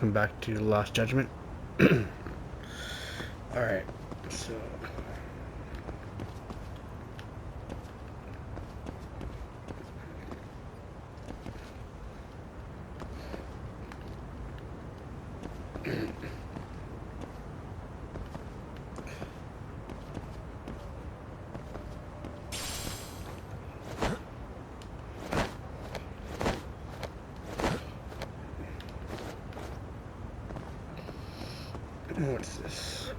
welcome back to Lost Judgment. Alright, so... What's this?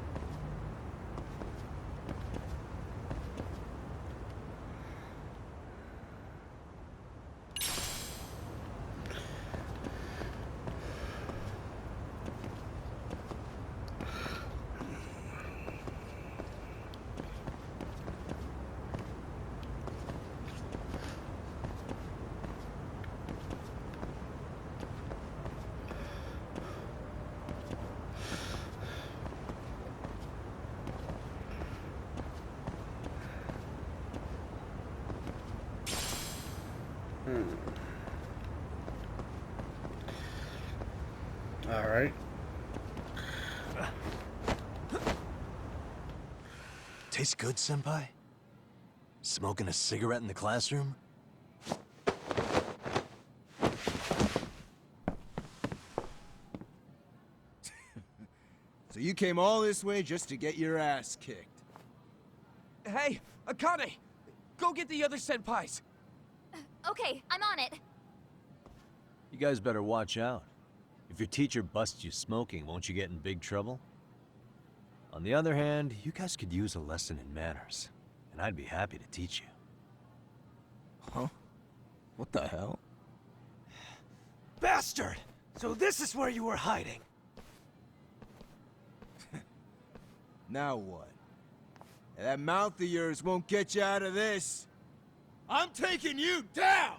Alright. Tastes good, Senpai? Smoking a cigarette in the classroom? So you came all this way just to get your ass kicked? Hey, Akane! Go get the other senpais! Okay, I'm on it. You guys better watch out. If your teacher busts you smoking, won't you get in big trouble? On the other hand, you guys could use a lesson in manners, and I'd be happy to teach you. Huh? What the hell? Bastard! So this is where you were hiding! Now what? That mouth of yours won't get you out of this. I'm taking you down!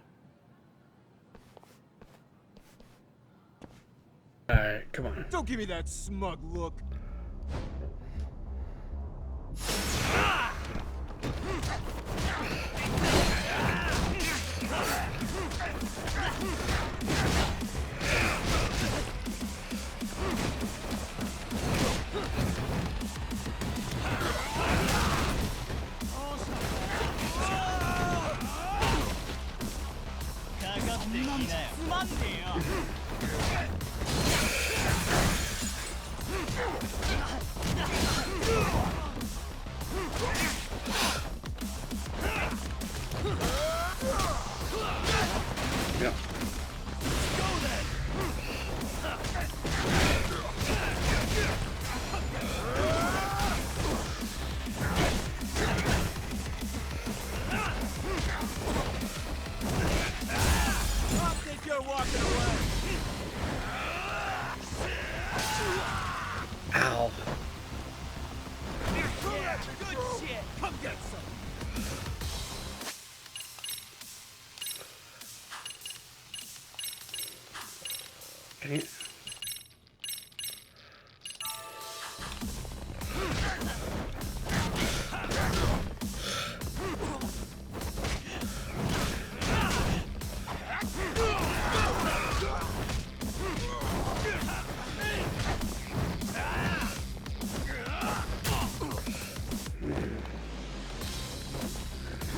Alright, come on. Don't give me that smug look. Yep. I think you're walking away. Ow. Good shit. Come get some. Dang it.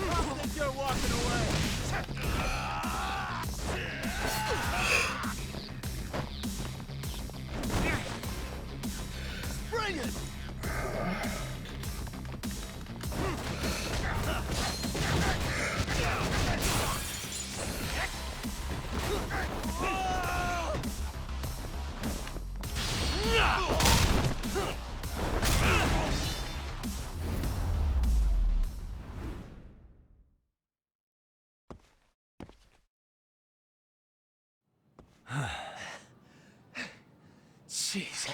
I think you're walking away. Bring it! Jeez.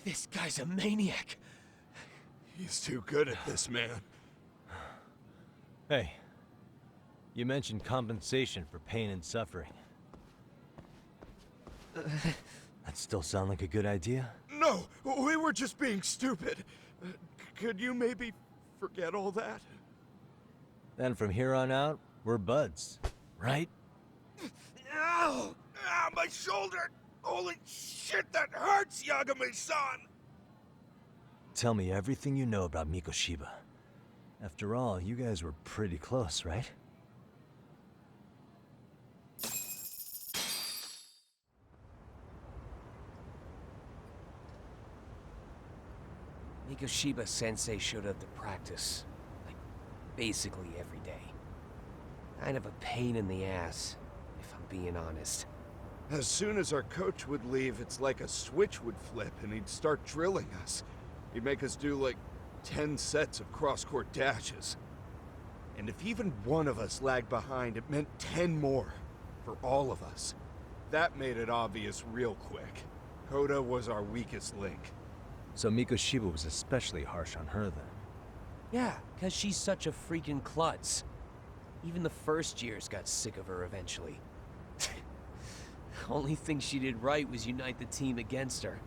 This guy's a maniac. He's too good at this, man. Hey, you mentioned compensation for pain and suffering. That still sound like a good idea? No, we were just being stupid. Could you maybe forget all that? Then from here on out, we're buds, right? Ow! Ah, my shoulder! Holy shit, that hurts, Yagami-san! Tell me everything you know about Mikoshiba. After all, you guys were pretty close, right? Mikoshiba Sensei showed up to practice, like, basically every day. Kind of a pain in the ass, if I'm being honest. As soon as our coach would leave, it's like a switch would flip and he'd start drilling us. He'd make us do like 10 sets of cross-court dashes. And if even one of us lagged behind, it meant 10 more. For all of us. That made it obvious real quick. Koda was our weakest link. So Mikoshiba was especially harsh on her then. Yeah, 'cause she's such a freaking klutz. Even the first years got sick of her eventually. Only thing she did right was unite the team against her.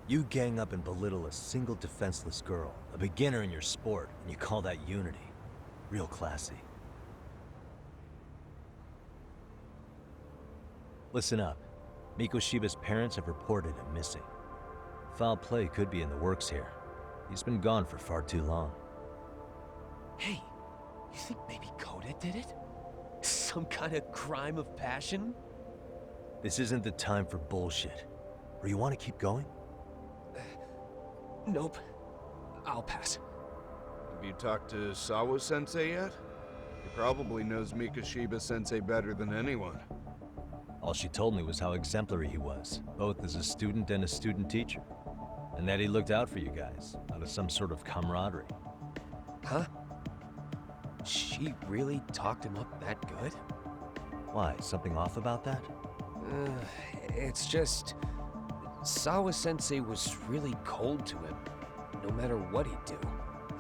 You gang up and belittle a single defenseless girl, a beginner in your sport, and you call that unity. Real classy. Listen up. Mikoshiba's parents have reported him missing. Foul play could be in the works here. He's been gone for far too long. Hey, you think maybe Koda did it? Some kind of crime of passion? This isn't the time for bullshit. Or you want to keep going? Nope. I'll pass. Have you talked to Sawa-sensei yet? He probably knows Mikoshiba-sensei better than anyone. All she told me was how exemplary he was, both as a student and a student teacher. And that he looked out for you guys, out of some sort of camaraderie. Huh? She really talked him up that good? Why, something off about that? It's just... Sawa-sensei was really cold to him, no matter what he'd do.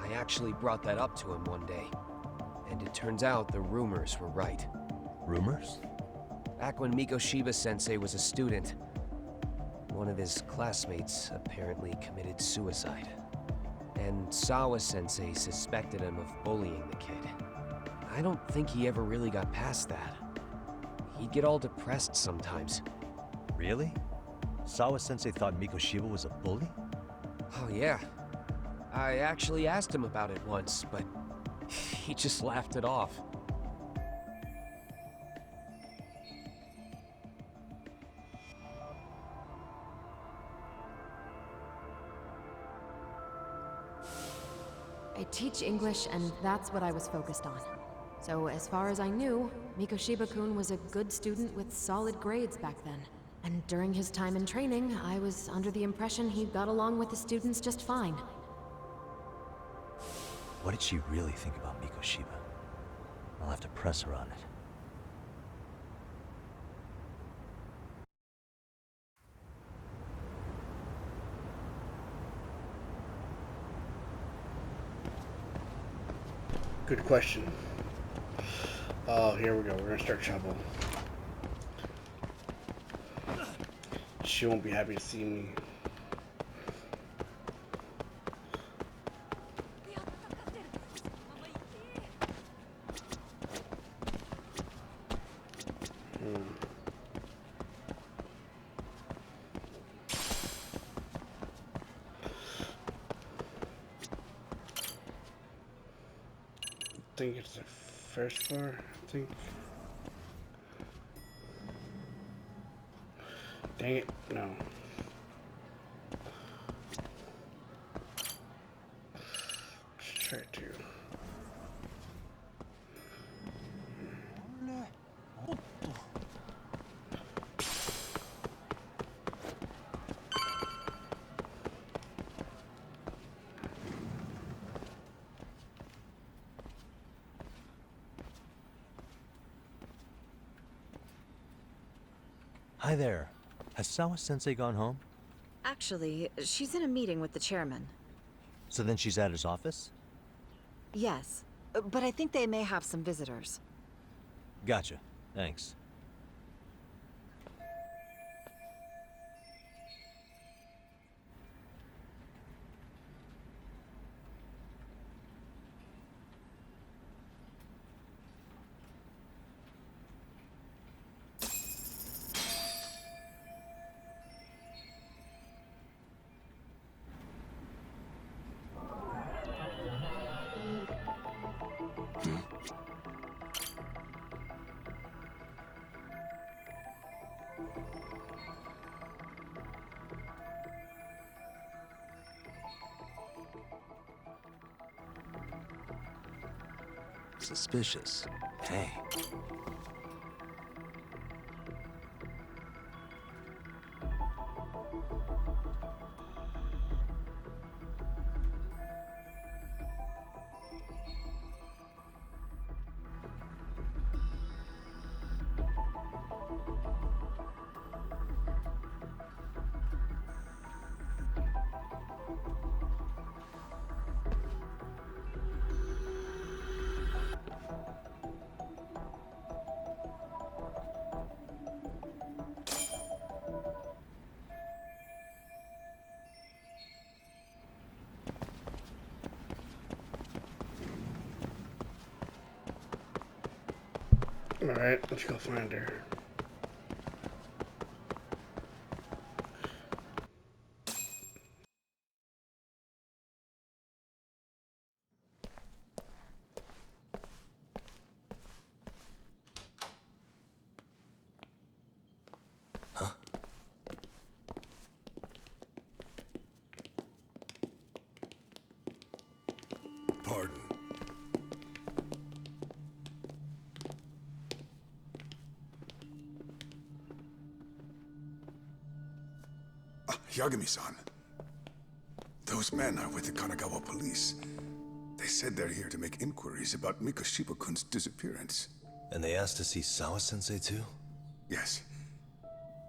I actually brought that up to him one day. And it turns out the rumors were right. Rumors? Back when Mikoshiba-sensei was a student, one of his classmates apparently committed suicide. And Sawa-sensei suspected him of bullying the kid. I don't think he ever really got past that. He'd get all depressed sometimes. Really? Sawa-sensei thought Mikoshiba was a bully? Oh yeah. I actually asked him about it once, but he just laughed it off. I teach English, and that's what I was focused on. So as far as I knew, Mikoshiba-kun was a good student with solid grades back then. And during his time in training, I was under the impression he got along with the students just fine. What did she really think about Mikoshiba? I'll have to press her on it. Good question. Oh, here we go. We're gonna start trouble. She won't be happy to see me. I think it's the first floor, I think. Dang it, no. Let's try to. Hi there. Has Sawa-sensei gone home? Actually, she's in a meeting with the chairman. So then she's at his office? Yes, but I think they may have some visitors. Gotcha. Thanks. Suspicious. Hey. Alright, let's go find her. Pardon. Yagami-san. Those men are with the Kanagawa police. They said they're here to make inquiries about Mikoshiba-kun's disappearance. And they asked to see Sawa-sensei too? Yes.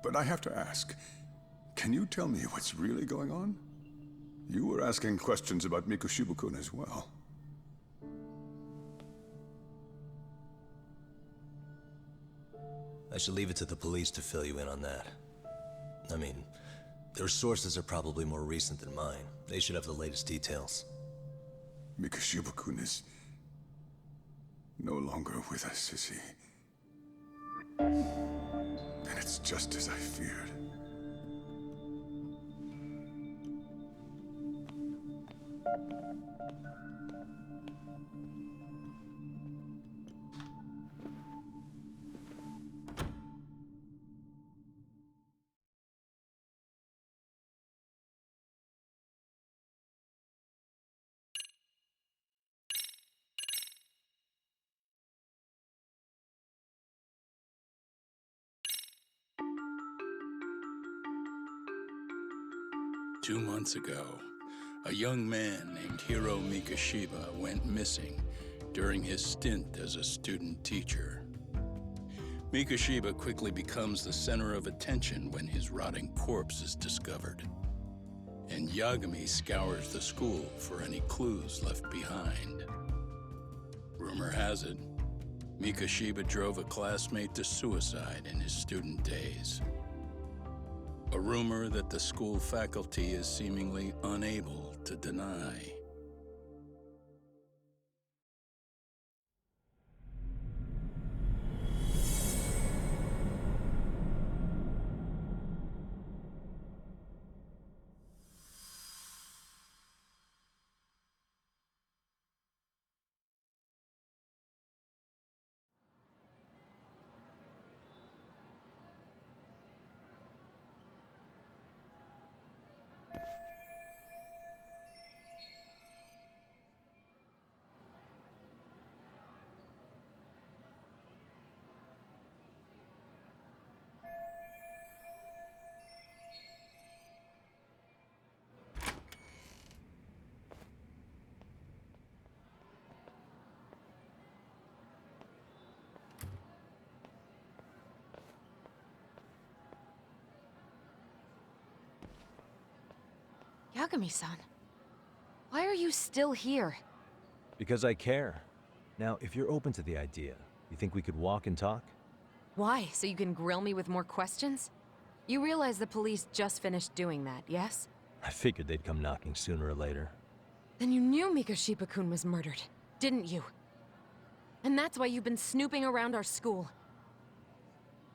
But I have to ask, can you tell me what's really going on? You were asking questions about Mikoshiba-kun as well. I should leave it to the police to fill you in on that. I mean, their sources are probably more recent than mine. They should have the latest details. Mikoshiba-kun is no longer with us, is he? And it's just as I feared. Two months ago, a young man named Hiro Mikoshiba went missing during his stint as a student teacher. Mikoshiba quickly becomes the center of attention when his rotting corpse is discovered. And Yagami scours the school for any clues left behind. Rumor has it, Mikoshiba drove a classmate to suicide in his student days. A rumor that the school faculty is seemingly unable to deny. Yagami-san, why are you still here? Because I care. Now, if you're open to the idea, you think we could walk and talk? Why? So you can grill me with more questions? You realize the police just finished doing that, yes? I figured they'd come knocking sooner or later. Then you knew Mikoshiba-kun was murdered, didn't you? And that's why you've been snooping around our school.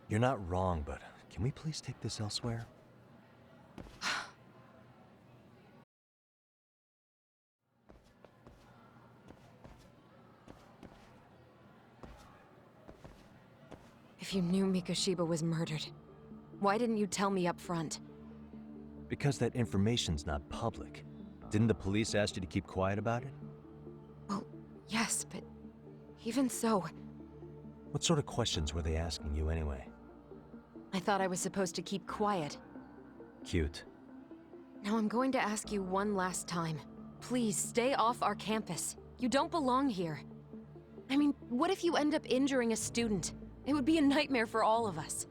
You're not wrong, but can we please take this elsewhere? If you knew Mikoshiba was murdered, Why didn't you tell me up front? Because that information's not public. Didn't the police ask you to keep quiet about it? Well, yes, but even so, What sort of questions were they asking you anyway? I thought I was supposed to keep quiet. Cute. Now I'm going to ask you one last time. Please, stay off our campus. You don't belong here. I mean, what if you end up injuring a student? It would be a nightmare for all of us.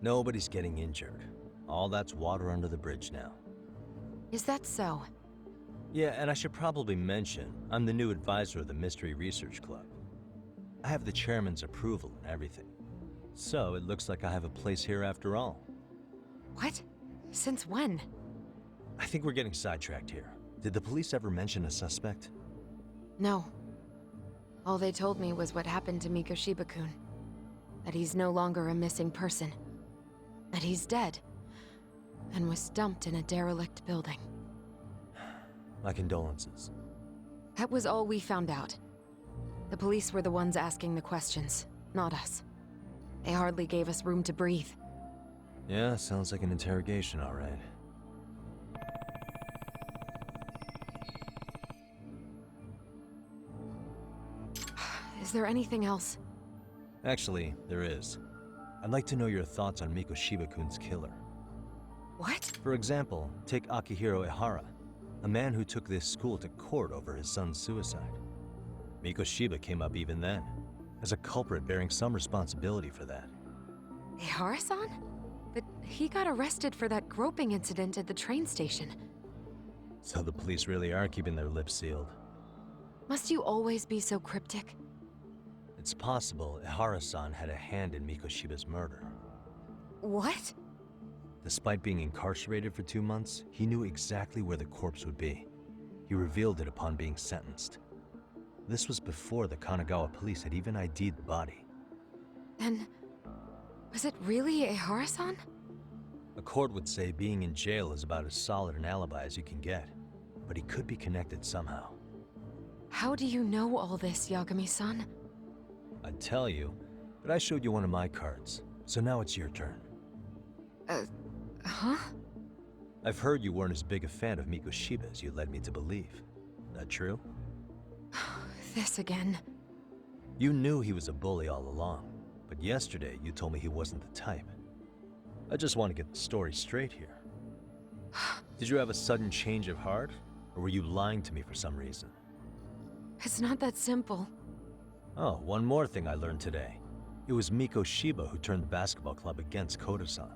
Nobody's getting injured. All that's water under the bridge now. Is that so? Yeah, and I should probably mention, I'm the new advisor of the Mystery Research Club. I have the chairman's approval and everything. So it looks like I have a place here after all. What? Since when? I think we're getting sidetracked here. Did the police ever mention a suspect? No. All they told me was what happened to Mikoshiba-kun. That he's no longer a missing person. That he's dead. And was dumped in a derelict building. My condolences. That was all we found out. The police were the ones asking the questions, not us. They hardly gave us room to breathe. Yeah, sounds like an interrogation, all right. Is there anything else? Actually, there is. I'd like to know your thoughts on Mikoshiba-kun's killer. What? For example, take Akihiro Ehara, a man who took this school to court over his son's suicide. Mikoshiba came up even then, as a culprit bearing some responsibility for that. Ehara-san? But he got arrested for that groping incident at the train station. So the police really are keeping their lips sealed. Must you always be so cryptic? It's possible Ehara-san had a hand in Mikoshiba's murder. What? Despite being incarcerated for 2 months, he knew exactly where the corpse would be. He revealed it upon being sentenced. This was before the Kanagawa police had even ID'd the body. Then, was it really Ehara-san? A court would say being in jail is about as solid an alibi as you can get, but he could be connected somehow. How do you know all this, Yagami-san? I'd tell you, but I showed you one of my cards, so now it's your turn. Huh? I've heard you weren't as big a fan of Mikoshiba as you led me to believe. That true? This again. You knew he was a bully all along, but yesterday you told me he wasn't the type. I just want to get the story straight here. Did you have a sudden change of heart, or were you lying to me for some reason? It's not that simple. Oh, one more thing I learned today. It was Mikoshiba who turned the basketball club against Koda-san.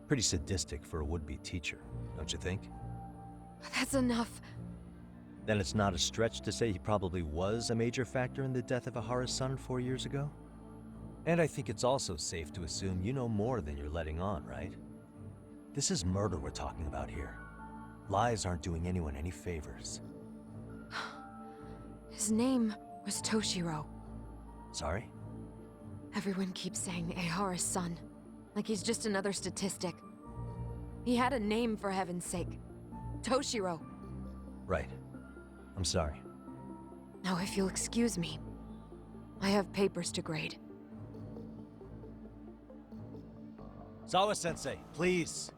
Pretty sadistic for a would-be teacher, don't you think? That's enough. Then it's not a stretch to say he probably was a major factor in the death of Ehara's son 4 years ago? And I think it's also safe to assume you know more than you're letting on, right? This is murder we're talking about here. Lies aren't doing anyone any favors. His name was Toshiro. Sorry? Everyone keeps saying Ehara's son, like he's just another statistic. He had a name, for heaven's sake. Toshiro. Right. I'm sorry. Now, if you'll excuse me, I have papers to grade. Sawa-sensei, please!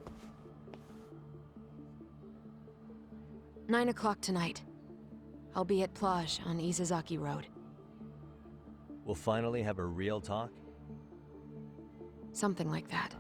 9 o'clock tonight. I'll be at Plage on Isazaki Road. We'll finally have a real talk? Something like that.